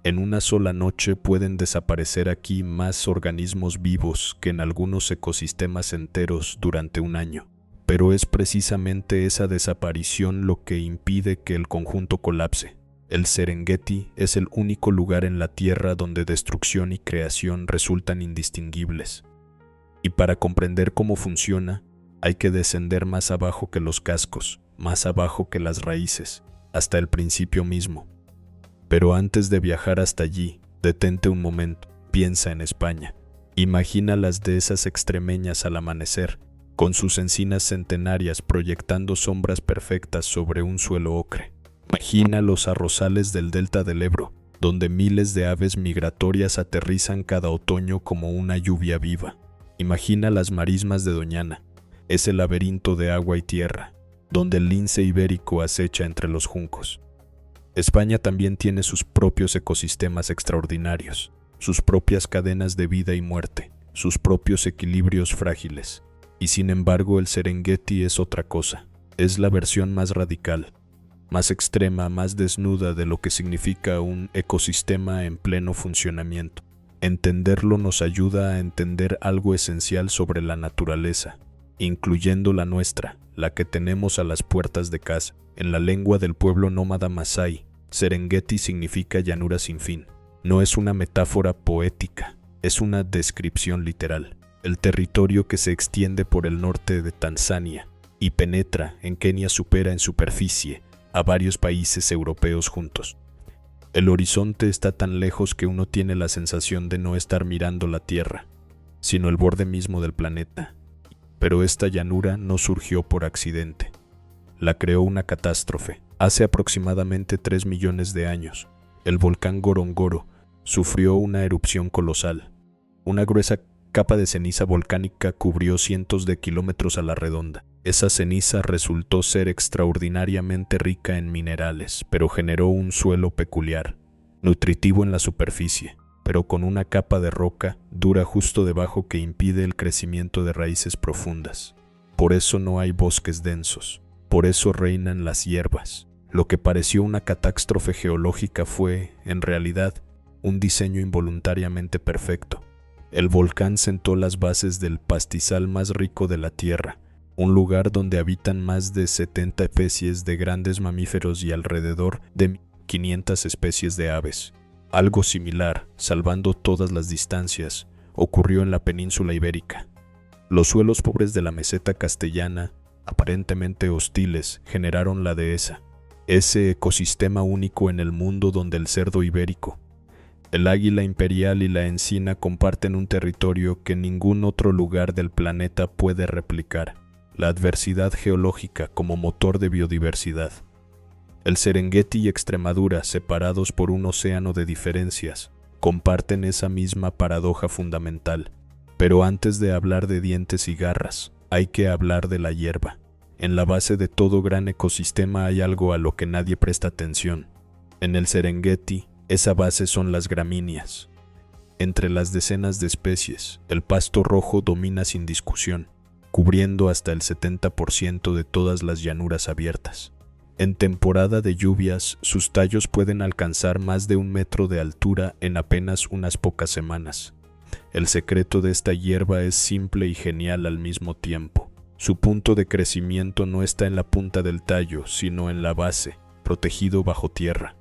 En una sola noche pueden desaparecer aquí más organismos vivos que en algunos ecosistemas enteros durante un año. Pero es precisamente esa desaparición lo que impide que el conjunto colapse. El Serengeti es el único lugar en la Tierra donde destrucción y creación resultan indistinguibles. Y para comprender cómo funciona, hay que descender más abajo que los cascos, más abajo que las raíces, hasta el principio mismo. Pero antes de viajar hasta allí, detente un momento, piensa en España. Imagina las dehesas extremeñas al amanecer, con sus encinas centenarias proyectando sombras perfectas sobre un suelo ocre. Imagina los arrozales del delta del Ebro, donde miles de aves migratorias aterrizan cada otoño como una lluvia viva. Imagina las marismas de Doñana, ese laberinto de agua y tierra, donde el lince ibérico acecha entre los juncos. España también tiene sus propios ecosistemas extraordinarios, sus propias cadenas de vida y muerte, sus propios equilibrios frágiles. Y sin embargo el Serengeti es otra cosa, es la versión más radical, más extrema, más desnuda de lo que significa un ecosistema en pleno funcionamiento. Entenderlo nos ayuda a entender algo esencial sobre la naturaleza, incluyendo la nuestra, la que tenemos a las puertas de casa. En la lengua del pueblo nómada Masái, Serengeti significa llanura sin fin. No es una metáfora poética, es una descripción literal. El territorio que se extiende por el norte de Tanzania y penetra en Kenia supera en superficie a varios países europeos juntos. El horizonte está tan lejos que uno tiene la sensación de no estar mirando la Tierra, sino el borde mismo del planeta. Pero esta llanura no surgió por accidente. La creó una catástrofe. Hace aproximadamente 3 millones de años, el volcán Gorongoro sufrió una erupción colosal. Una gruesa capa de ceniza volcánica cubrió cientos de kilómetros a la redonda. Esa ceniza resultó ser extraordinariamente rica en minerales, pero generó un suelo peculiar, nutritivo en la superficie, pero con una capa de roca dura justo debajo que impide el crecimiento de raíces profundas. Por eso no hay bosques densos, por eso reinan las hierbas. Lo que pareció una catástrofe geológica fue, en realidad, un diseño involuntariamente perfecto. El volcán sentó las bases del pastizal más rico de la Tierra, un lugar donde habitan más de 70 especies de grandes mamíferos y alrededor de 500 especies de aves. Algo similar, salvando todas las distancias, ocurrió en la península ibérica. Los suelos pobres de la meseta castellana, aparentemente hostiles, generaron la dehesa, ese ecosistema único en el mundo donde el cerdo ibérico, el águila imperial y la encina comparten un territorio que ningún otro lugar del planeta puede replicar. La adversidad geológica como motor de biodiversidad. El Serengeti y Extremadura, separados por un océano de diferencias, comparten esa misma paradoja fundamental. Pero antes de hablar de dientes y garras, hay que hablar de la hierba. En la base de todo gran ecosistema hay algo a lo que nadie presta atención. En el Serengeti, esa base son las gramíneas. Entre las decenas de especies, el pasto rojo domina sin discusión, cubriendo hasta el 70% de todas las llanuras abiertas. En temporada de lluvias, sus tallos pueden alcanzar más de 1 metro de altura en apenas unas pocas semanas. El secreto de esta hierba es simple y genial al mismo tiempo. Su punto de crecimiento no está en la punta del tallo, sino en la base, protegido bajo tierra.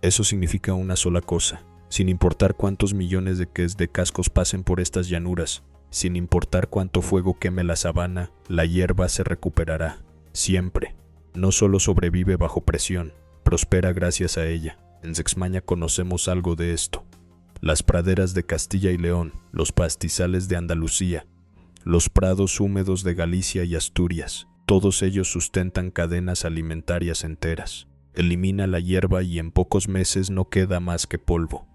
Eso significa una sola cosa: sin importar cuántos millones de cascos pasen por estas llanuras, sin importar cuánto fuego queme la sabana, la hierba se recuperará, siempre. No solo sobrevive bajo presión, prospera gracias a ella. En Sexmaña conocemos algo de esto. Las praderas de Castilla y León, los pastizales de Andalucía, los prados húmedos de Galicia y Asturias, todos ellos sustentan cadenas alimentarias enteras. Elimina la hierba y en pocos meses no queda más que polvo.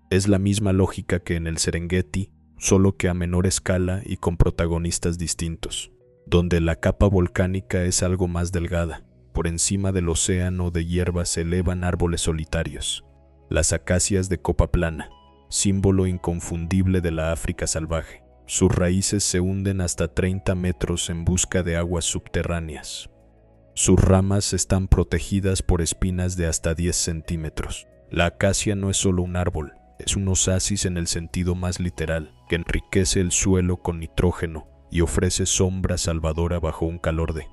Es la misma lógica que en el Serengeti, solo que a menor escala y con protagonistas distintos, donde la capa volcánica es algo más delgada. Por encima del océano de hierba se elevan árboles solitarios, las acacias de copa plana, símbolo inconfundible de la África salvaje. Sus raíces se hunden hasta 30 metros en busca de aguas subterráneas. Sus ramas están protegidas por espinas de hasta 10 centímetros. La acacia no es solo un árbol, es un oasis en el sentido más literal, que enriquece el suelo con nitrógeno y ofrece sombra salvadora bajo un calor de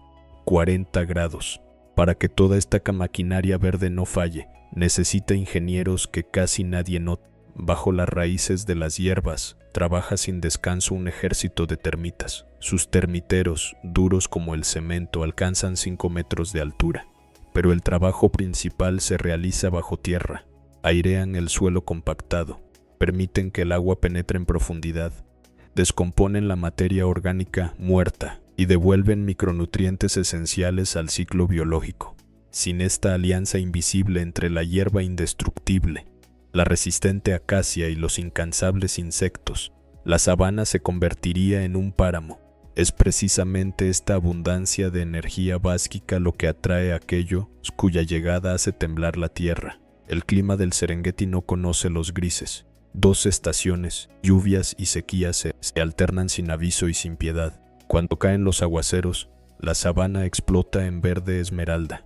40 grados. Para que toda esta maquinaria verde no falle, necesita ingenieros que casi nadie nota. Bajo las raíces de las hierbas, trabaja sin descanso un ejército de termitas. Sus termiteros, duros como el cemento, alcanzan 5 metros de altura. Pero el trabajo principal se realiza bajo tierra. Airean el suelo compactado, permiten que el agua penetre en profundidad, descomponen la materia orgánica muerta y devuelven micronutrientes esenciales al ciclo biológico. Sin esta alianza invisible entre la hierba indestructible, la resistente acacia y los incansables insectos, la sabana se convertiría en un páramo. Es precisamente esta abundancia de energía básica lo que atrae a aquellos cuya llegada hace temblar la tierra. El clima del Serengeti no conoce los grises. 2 estaciones, lluvias y sequías, se alternan sin aviso y sin piedad. Cuando caen los aguaceros, la sabana explota en verde esmeralda.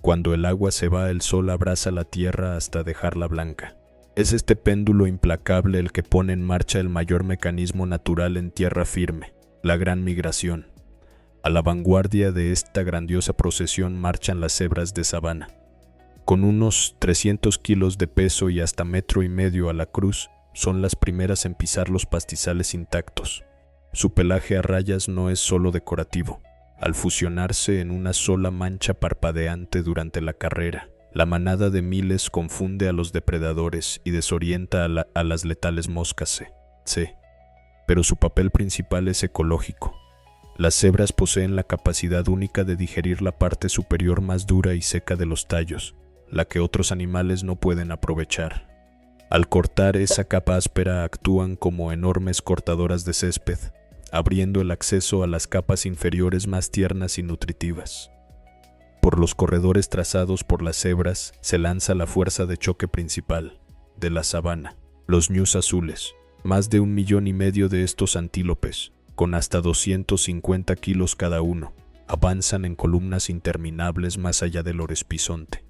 Cuando el agua se va, el sol abraza la tierra hasta dejarla blanca. Es este péndulo implacable el que pone en marcha el mayor mecanismo natural en tierra firme, la gran migración. A la vanguardia de esta grandiosa procesión marchan las cebras de sabana. Con unos 300 kilos de peso y hasta 1,5 metros a la cruz, son las primeras en pisar los pastizales intactos. Su pelaje a rayas no es solo decorativo. Al fusionarse en una sola mancha parpadeante durante la carrera, la manada de miles confunde a los depredadores y desorienta a las letales moscas. Pero su papel principal es ecológico. Las cebras poseen la capacidad única de digerir la parte superior más dura y seca de los tallos, la que otros animales no pueden aprovechar. Al cortar esa capa áspera actúan como enormes cortadoras de césped, abriendo el acceso a las capas inferiores más tiernas y nutritivas. Por los corredores trazados por las cebras se lanza la fuerza de choque principal de la sabana, los ñus azules. Más de 1,5 millones de estos antílopes, con hasta 250 kilos cada uno, avanzan en columnas interminables más allá del horizonte.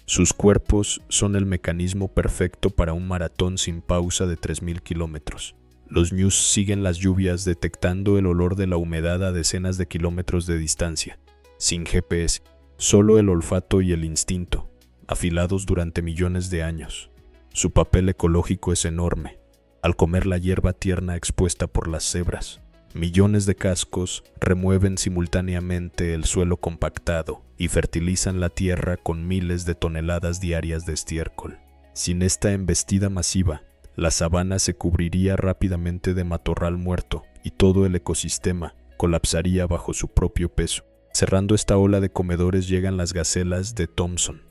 Sus cuerpos son el mecanismo perfecto para un maratón sin pausa de 3,000 kilómetros. Los ñus siguen las lluvias detectando el olor de la humedad a decenas de kilómetros de distancia, sin GPS, solo el olfato y el instinto, afilados durante millones de años. Su papel ecológico es enorme. Al comer la hierba tierna expuesta por las cebras, millones de cascos remueven simultáneamente el suelo compactado y fertilizan la tierra con miles de toneladas diarias de estiércol. Sin esta embestida masiva, la sabana se cubriría rápidamente de matorral muerto y todo el ecosistema colapsaría bajo su propio peso. Cerrando esta ola de comedores llegan las gacelas de Thompson,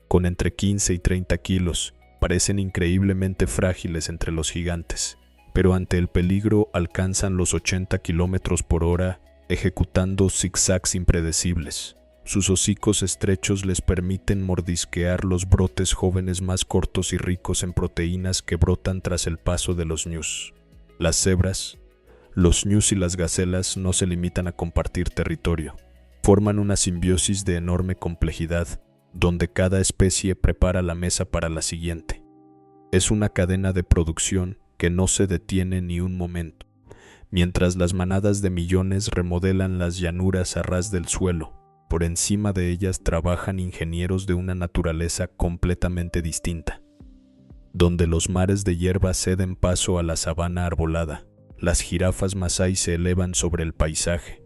con entre 15 y 30 kilos. Parecen increíblemente frágiles entre los gigantes, pero ante el peligro alcanzan los 80 kilómetros por hora, ejecutando zigzags impredecibles. Sus hocicos estrechos les permiten mordisquear los brotes jóvenes más cortos y ricos en proteínas que brotan tras el paso de los ñus. Las cebras, los ñus y las gacelas no se limitan a compartir territorio. Forman una simbiosis de enorme complejidad, donde cada especie prepara la mesa para la siguiente. Es una cadena de producción que no se detiene ni un momento. Mientras las manadas de millones remodelan las llanuras a ras del suelo, por encima de ellas trabajan ingenieros de una naturaleza completamente distinta. Donde los mares de hierba ceden paso a la sabana arbolada, las jirafas masái se elevan sobre el paisaje.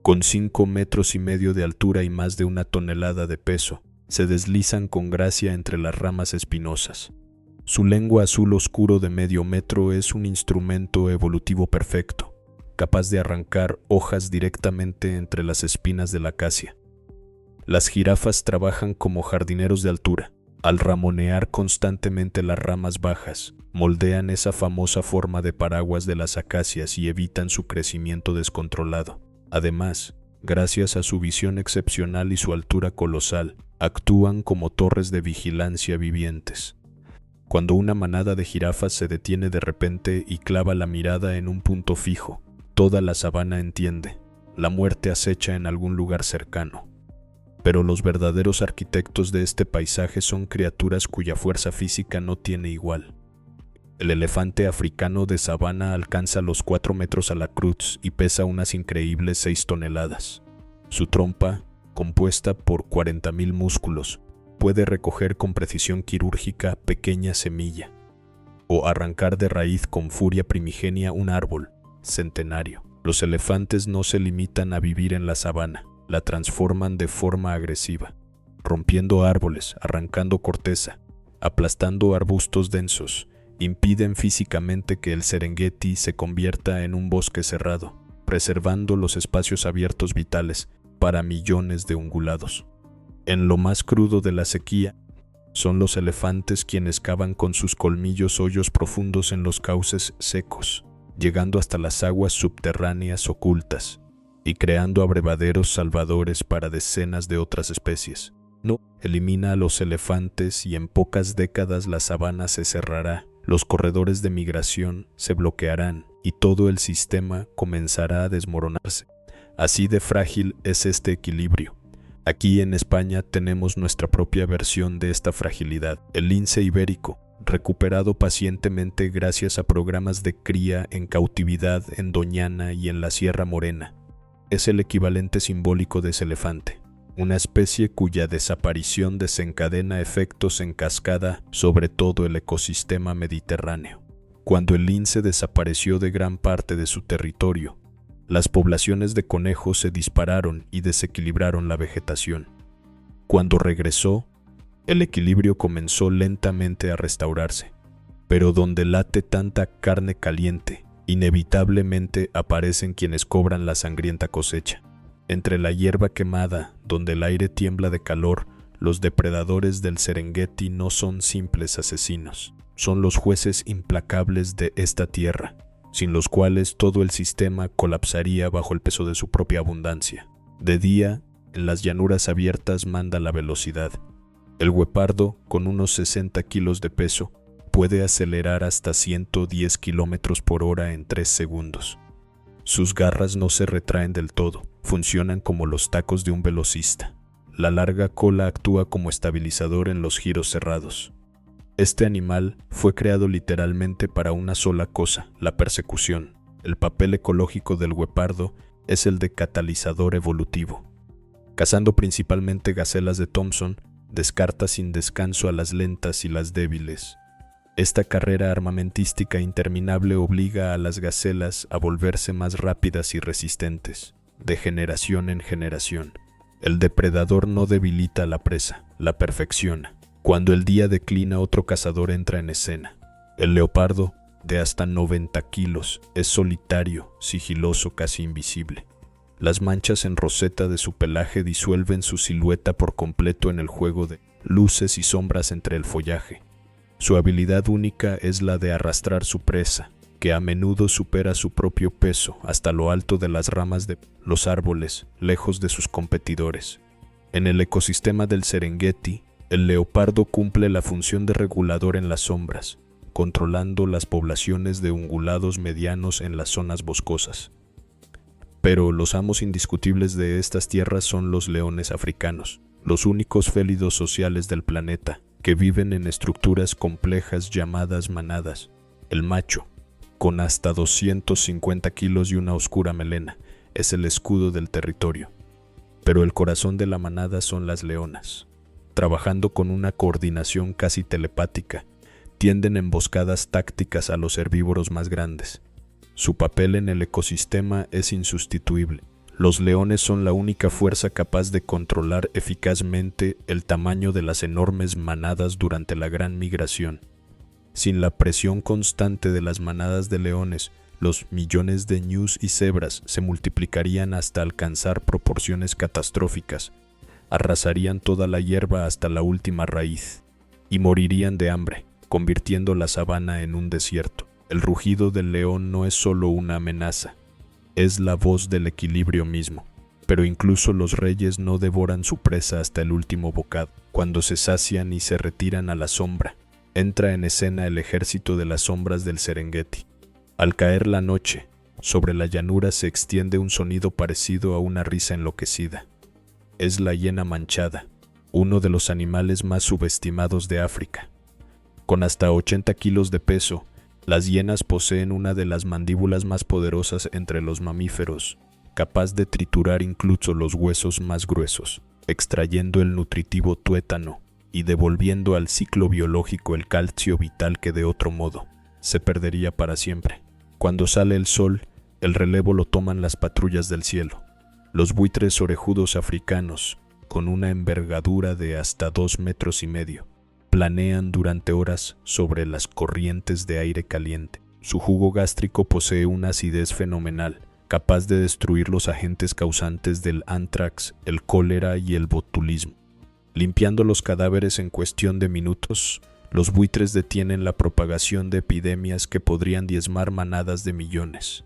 Con 5,5 metros de altura y más de 1 tonelada de peso, se deslizan con gracia entre las ramas espinosas. Su lengua azul oscuro de 0,5 metro es un instrumento evolutivo perfecto, capaz de arrancar hojas directamente entre las espinas de la acacia. Las jirafas trabajan como jardineros de altura. Al ramonear constantemente las ramas bajas, moldean esa famosa forma de paraguas de las acacias y evitan su crecimiento descontrolado. Además, gracias a su visión excepcional y su altura colosal, actúan como torres de vigilancia vivientes. Cuando una manada de jirafas se detiene de repente y clava la mirada en un punto fijo, toda la sabana entiende: la muerte acecha en algún lugar cercano. pero los verdaderos arquitectos de este paisaje son criaturas cuya fuerza física no tiene igual. El elefante africano de sabana alcanza los 4 metros a la cruz y pesa unas increíbles 6 toneladas. Su trompa, compuesta por 40.000 músculos, puede recoger con precisión quirúrgica pequeña semilla, o arrancar de raíz con furia primigenia un árbol centenario. Los elefantes no se limitan a vivir en la sabana, la transforman de forma agresiva, rompiendo árboles, arrancando corteza, aplastando arbustos densos. Impiden físicamente que el Serengeti se convierta en un bosque cerrado, preservando los espacios abiertos vitales para millones de ungulados. En lo más crudo de la sequía, son los elefantes quienes cavan con sus colmillos hoyos profundos en los cauces secos, llegando hasta las aguas subterráneas ocultas y creando abrevaderos salvadores para decenas de otras especies. No elimina a los elefantes y en pocas décadas la sabana se cerrará. Los corredores de migración se bloquearán y todo el sistema comenzará a desmoronarse. Así de frágil es este equilibrio. Aquí en España tenemos nuestra propia versión de esta fragilidad, el lince ibérico, recuperado pacientemente gracias a programas de cría en cautividad en Doñana y en la Sierra Morena. Es el equivalente simbólico de ese elefante. Una especie cuya desaparición desencadena efectos en cascada sobre todo el ecosistema mediterráneo. Cuando el lince desapareció de gran parte de su territorio, las poblaciones de conejos se dispararon y desequilibraron la vegetación. Cuando regresó, el equilibrio comenzó lentamente a restaurarse, pero donde late tanta carne caliente, inevitablemente aparecen quienes cobran la sangrienta cosecha. Entre la hierba quemada, donde el aire tiembla de calor, los depredadores del Serengeti no son simples asesinos, son los jueces implacables de esta tierra, sin los cuales todo el sistema colapsaría bajo el peso de su propia abundancia. De día, en las llanuras abiertas manda la velocidad. El guepardo, con unos 60 kilos de peso, puede acelerar hasta 110 kilómetros por hora en 3 segundos. Sus garras no se retraen del todo, funcionan como los tacos de un velocista. La larga cola actúa como estabilizador en los giros cerrados. Este animal fue creado literalmente para una sola cosa, la persecución. El papel ecológico del guepardo es el de catalizador evolutivo. Cazando principalmente gacelas de Thompson, descarta sin descanso a las lentas y las débiles. Esta carrera armamentística interminable obliga a las gacelas a volverse más rápidas y resistentes, de generación en generación. El depredador no debilita a la presa, la perfecciona. Cuando el día declina, otro cazador entra en escena. El leopardo, de hasta 90 kilos, es solitario, sigiloso, casi invisible. Las manchas en roseta de su pelaje disuelven su silueta por completo en el juego de luces y sombras entre el follaje. Su habilidad única es la de arrastrar su presa, que a menudo supera su propio peso hasta lo alto de las ramas de los árboles, lejos de sus competidores. En el ecosistema del Serengeti, el leopardo cumple la función de regulador en las sombras, controlando las poblaciones de ungulados medianos en las zonas boscosas. Pero los amos indiscutibles de estas tierras son los leones africanos, los únicos félidos sociales del planeta, que viven en estructuras complejas llamadas manadas. El macho, con hasta 250 kilos y una oscura melena, es el escudo del territorio. Pero el corazón de la manada son las leonas. Trabajando con una coordinación casi telepática, tienden emboscadas tácticas a los herbívoros más grandes. Su papel en el ecosistema es insustituible. Los leones son la única fuerza capaz de controlar eficazmente el tamaño de las enormes manadas durante la gran migración. Sin la presión constante de las manadas de leones, los millones de ñus y cebras se multiplicarían hasta alcanzar proporciones catastróficas. Arrasarían toda la hierba hasta la última raíz y morirían de hambre, convirtiendo la sabana en un desierto. El rugido del león no es solo una amenaza, es la voz del equilibrio mismo. Pero incluso los reyes no devoran su presa hasta el último bocado. Cuando se sacian y se retiran a la sombra, entra en escena el ejército de las sombras del Serengeti. Al caer la noche, sobre la llanura se extiende un sonido parecido a una risa enloquecida. es la hiena manchada, uno de los animales más subestimados de África. Con hasta 80 kilos de peso, las hienas poseen una de las mandíbulas más poderosas entre los mamíferos, capaz de triturar incluso los huesos más gruesos, extrayendo el nutritivo tuétano y devolviendo al ciclo biológico el calcio vital que de otro modo se perdería para siempre. Cuando sale el sol, el relevo lo toman las patrullas del cielo. Los buitres orejudos africanos, con una envergadura de hasta 2,5 metros, planean durante horas sobre las corrientes de aire caliente. Su jugo gástrico posee una acidez fenomenal, capaz de destruir los agentes causantes del anthrax, el cólera y el botulismo. Limpiando los cadáveres en cuestión de minutos, los buitres detienen la propagación de epidemias que podrían diezmar manadas de millones.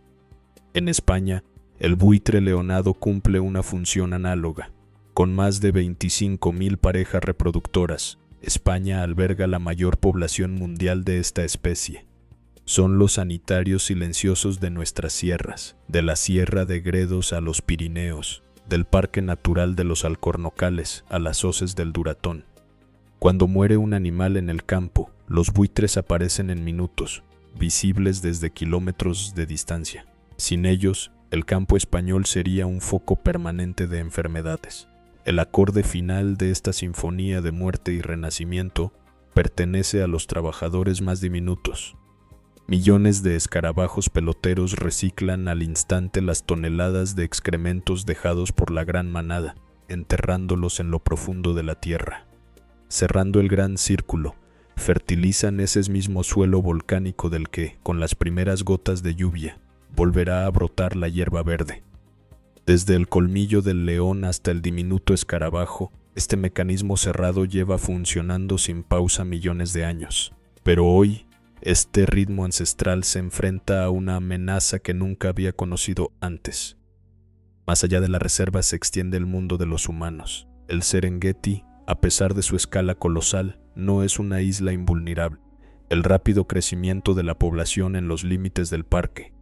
En España, el buitre leonado cumple una función análoga. Con más de 25,000 parejas reproductoras, España alberga la mayor población mundial de esta especie. Son los sanitarios silenciosos de nuestras sierras, de la Sierra de Gredos a los Pirineos, del Parque Natural de los Alcornocales a las hoces del Duratón. Cuando muere un animal en el campo, los buitres aparecen en minutos, visibles desde kilómetros de distancia. Sin ellos, el campo español sería un foco permanente de enfermedades. El acorde final de esta sinfonía de muerte y renacimiento pertenece a los trabajadores más diminutos. Millones de escarabajos peloteros reciclan al instante las toneladas de excrementos dejados por la gran manada, enterrándolos en lo profundo de la tierra. Cerrando el gran círculo, fertilizan ese mismo suelo volcánico del que, con las primeras gotas de lluvia, volverá a brotar la hierba verde. Desde el colmillo del león hasta el diminuto escarabajo, este mecanismo cerrado lleva funcionando sin pausa millones de años. Pero hoy, este ritmo ancestral se enfrenta a una amenaza que nunca había conocido antes. Más allá de la reserva se extiende el mundo de los humanos. El Serengeti, a pesar de su escala colosal, no es una isla invulnerable. El rápido crecimiento de la población en los límites del parque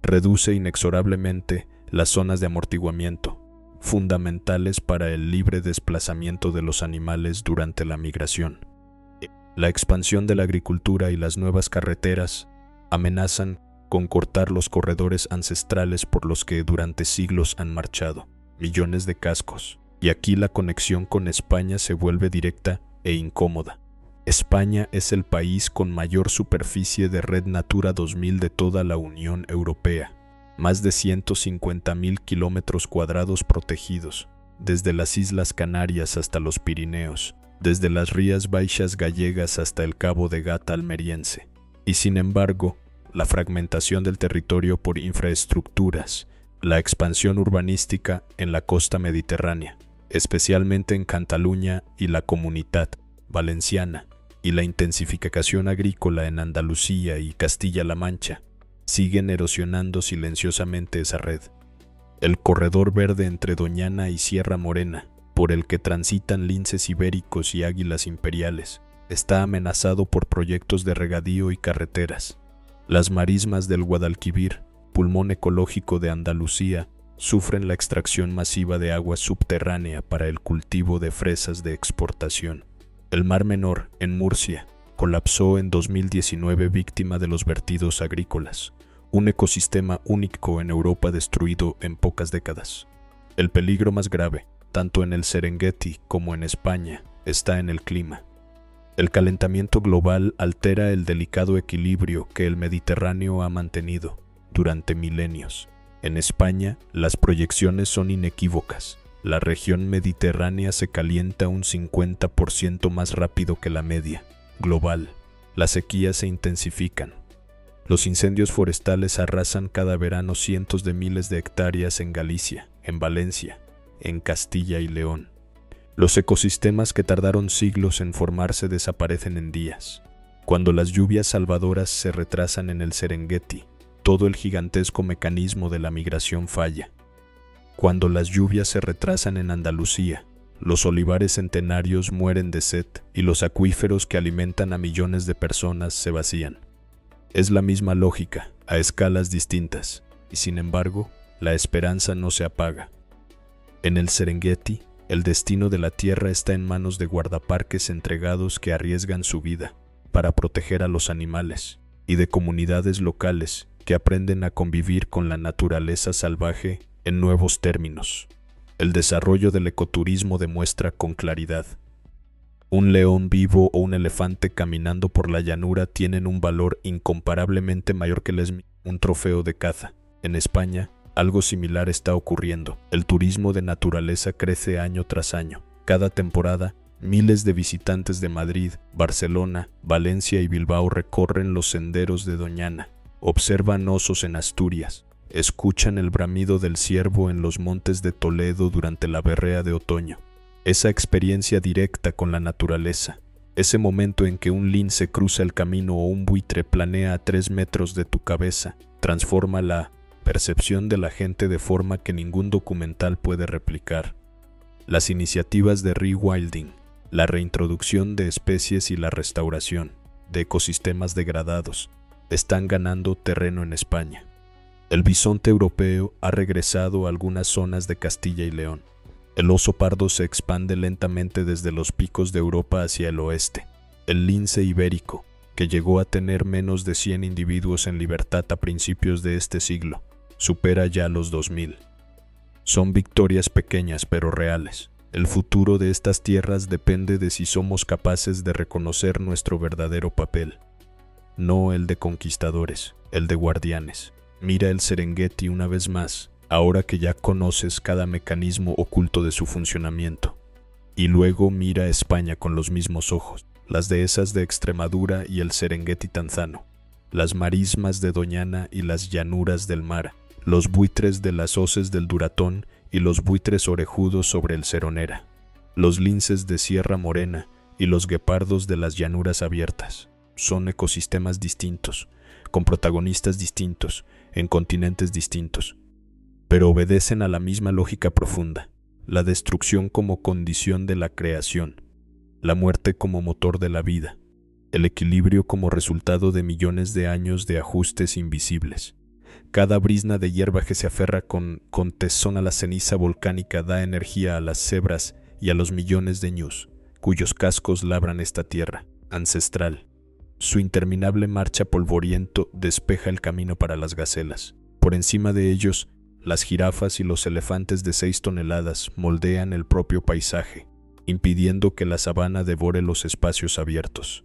reduce inexorablemente las zonas de amortiguamiento, fundamentales para el libre desplazamiento de los animales durante la migración. La expansión de la agricultura y las nuevas carreteras amenazan con cortar los corredores ancestrales por los que durante siglos han marchado millones de cascos, y aquí la conexión con España se vuelve directa e incómoda. España es el país con mayor superficie de Red Natura 2000 de toda la Unión Europea. Más de 150,000 kilómetros cuadrados protegidos, desde las Islas Canarias hasta los Pirineos, desde las Rías Baixas gallegas hasta el Cabo de Gata almeriense. Y sin embargo, la fragmentación del territorio por infraestructuras, la expansión urbanística en la costa mediterránea, especialmente en Cataluña y la Comunitat Valenciana, y la intensificación agrícola en Andalucía y Castilla-La Mancha, siguen erosionando silenciosamente esa red. El corredor verde entre Doñana y Sierra Morena, por el que transitan linces ibéricos y águilas imperiales, está amenazado por proyectos de regadío y carreteras. Las marismas del Guadalquivir, pulmón ecológico de Andalucía, sufren la extracción masiva de agua subterránea para el cultivo de fresas de exportación. El Mar Menor, en Murcia, colapsó en 2019 víctima de los vertidos agrícolas, un ecosistema único en Europa destruido en pocas décadas. El peligro más grave, tanto en el Serengeti como en España, está en el clima. El calentamiento global altera el delicado equilibrio que el Mediterráneo ha mantenido durante milenios. En España, las proyecciones son inequívocas. La región mediterránea se calienta un 50% más rápido que la media global. Las sequías se intensifican. Los incendios forestales arrasan cada verano cientos de miles de hectáreas en Galicia, en Valencia, en Castilla y León. Los ecosistemas que tardaron siglos en formarse desaparecen en días. Cuando las lluvias salvadoras se retrasan en el Serengeti, todo el gigantesco mecanismo de la migración falla. Cuando las lluvias se retrasan en Andalucía, los olivares centenarios mueren de sed y los acuíferos que alimentan a millones de personas se vacían. Es la misma lógica, a escalas distintas, y sin embargo, la esperanza no se apaga. En el Serengeti, El destino de la Tierra está en manos de guardaparques entregados que arriesgan su vida para proteger a los animales, y de comunidades locales que aprenden a convivir con la naturaleza salvaje en nuevos términos. El desarrollo del ecoturismo demuestra con claridad: un león vivo o un elefante caminando por la llanura tienen un valor incomparablemente mayor que un trofeo de caza. En España, algo similar está ocurriendo. El turismo de naturaleza crece año tras año. Cada temporada, miles de visitantes de Madrid, Barcelona, Valencia y Bilbao recorren los senderos de Doñana, observan osos en Asturias, escuchan el bramido del ciervo en los montes de Toledo durante la berrea de otoño. Esa experiencia directa con la naturaleza, ese momento en que un lince cruza el camino o un buitre planea a 3 metros de tu cabeza, transforma la percepción de la gente de forma que ningún documental puede replicar. Las iniciativas de rewilding, la reintroducción de especies y la restauración de ecosistemas degradados están ganando terreno en España. El bisonte europeo ha regresado a algunas zonas de Castilla y León. El oso pardo se expande lentamente desde los picos de Europa hacia el oeste. El lince ibérico, que llegó a tener menos de 100 individuos en libertad a principios de este siglo, supera ya los 2000. Son victorias pequeñas pero reales. El futuro de estas tierras depende de si somos capaces de reconocer nuestro verdadero papel. No el de conquistadores, el de guardianes. Mira el Serengeti una vez más, ahora que ya conoces cada mecanismo oculto de su funcionamiento. Y luego mira a España con los mismos ojos, las dehesas de Extremadura y el Serengeti tanzano, las marismas de Doñana y las llanuras del mar, los buitres de las hoces del Duratón y los buitres orejudos sobre el Seronera, los linces de Sierra Morena y los guepardos de las llanuras abiertas. Son ecosistemas distintos, con protagonistas distintos, en continentes distintos, pero obedecen a la misma lógica profunda: la destrucción como condición de la creación, la muerte como motor de la vida, el equilibrio como resultado de millones de años de ajustes invisibles. Cada brizna de hierba que se aferra con tesón a la ceniza volcánica da energía a las cebras y a los millones de ñus, cuyos cascos labran esta tierra ancestral. Su interminable marcha polvoriento despeja el camino para las gacelas. Por encima de ellos, las jirafas y los elefantes de 6 toneladas moldean el propio paisaje, impidiendo que la sabana devore los espacios abiertos.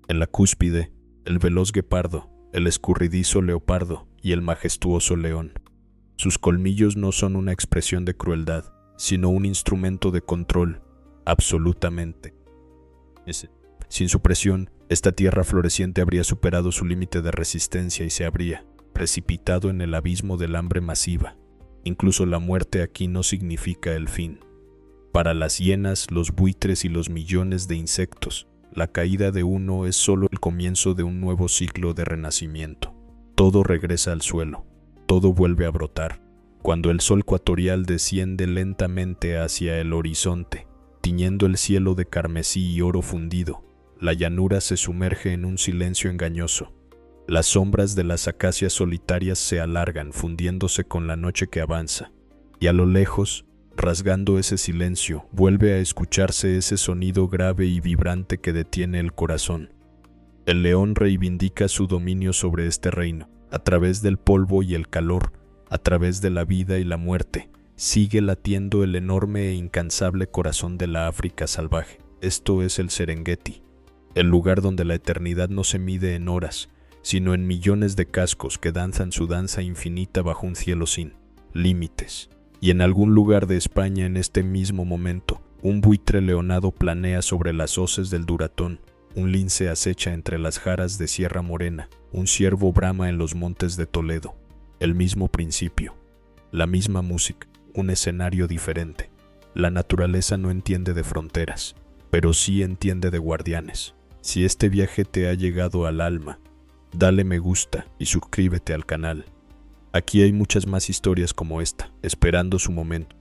En la cúspide, el veloz guepardo, el escurridizo leopardo y el majestuoso león. Sus colmillos no son una expresión de crueldad, sino un instrumento de control, absolutamente. Sin su presión, esta tierra floreciente habría superado su límite de resistencia y se habría precipitado en el abismo del hambre masiva. Incluso la muerte aquí no significa el fin. Para las hienas, los buitres y los millones de insectos, la caída de uno es solo el comienzo de un nuevo ciclo de renacimiento. Todo regresa al suelo, todo vuelve a brotar. Cuando el sol ecuatorial desciende lentamente hacia el horizonte, tiñendo el cielo de carmesí y oro fundido, la llanura se sumerge en un silencio engañoso. Las sombras de las acacias solitarias se alargan, fundiéndose con la noche que avanza, y a lo lejos, rasgando ese silencio, vuelve a escucharse ese sonido grave y vibrante que detiene el corazón. El león reivindica su dominio sobre este reino. A través del polvo y el calor, a través de la vida y la muerte, sigue latiendo el enorme e incansable corazón de la África salvaje. Esto es el Serengeti, el lugar donde la eternidad no se mide en horas, sino en millones de cascos que danzan su danza infinita bajo un cielo sin límites. Y en algún lugar de España en este mismo momento, un buitre leonado planea sobre las hoces del Duratón, un lince acecha entre las jaras de Sierra Morena, un ciervo brama en los montes de Toledo. El mismo principio, la misma música, un escenario diferente. La naturaleza no entiende de fronteras, pero sí entiende de guardianes. Si este viaje te ha llegado al alma, dale me gusta y suscríbete al canal. Aquí hay muchas más historias como esta, esperando su momento.